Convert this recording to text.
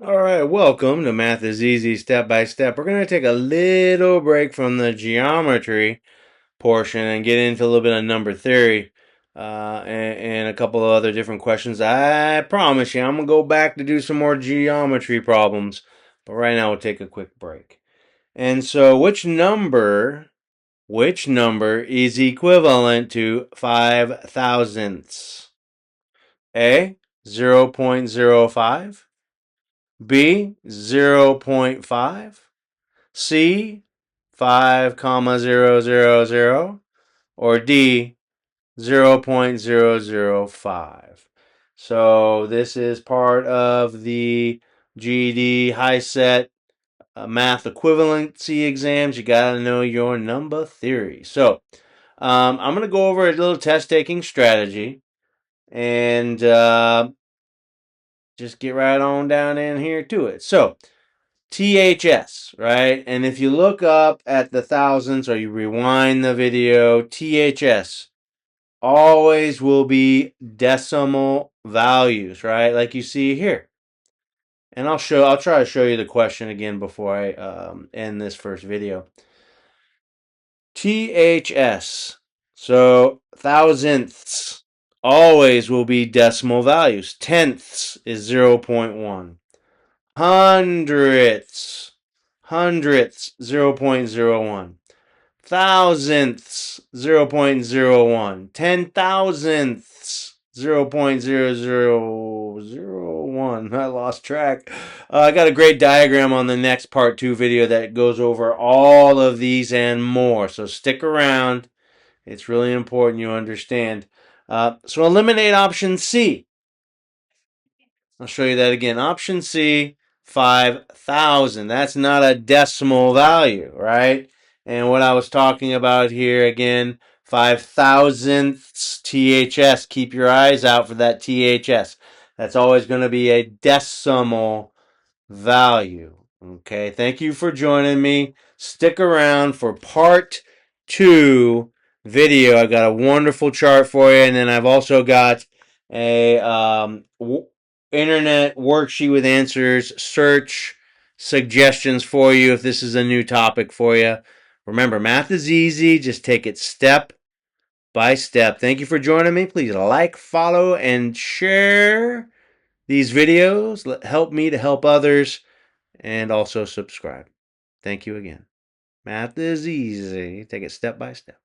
All right, welcome to Math is Easy Step by Step. We're going to take a little break from the geometry portion and get into a little bit of number theory and a couple of other different questions. I promise you, I'm going to go back to do some more geometry problems, but right now we'll take a quick break. And so, which number is equivalent to 5 thousandths? A, 0.05. B, 0.5. C, 5 comma 000, or D, 0.005. So this is part of the G.E.D. HiSET math equivalency exams. You got to know your number theory. So I'm going to go over a little test taking strategy and just get right on down in here to it. So THS, right? And if you look up at the thousands or you rewind the video, THS always will be decimal values, right? Like you see here. And I'll try to show you the question again before I end this first video. THS, so thousandths, always will be decimal values. Tenths is 0.1. Hundredths, 0.01. Thousandths, 0.01. 10,000ths, 0.0001. I lost track. I got a great diagram on the next part 2 video that goes over all of these and more. So stick around. It's really important you understand. So eliminate option C. I'll show you that again. Option C, 5,000. That's not a decimal value, right? And what I was talking about here again, 5,000ths THS. Keep your eyes out for that THS. That's always going to be a decimal value. Okay, thank you for joining me. Stick around for part 2 video. I got a wonderful chart for you, and then I've also got a internet worksheet with answers, search suggestions for you if this is a new topic for you. Remember, math is easy. Just take it step by step. Thank you for joining me. Please like, follow, and share these videos. Help me to help others, and also subscribe. Thank you again. Math is easy. Take it step by step.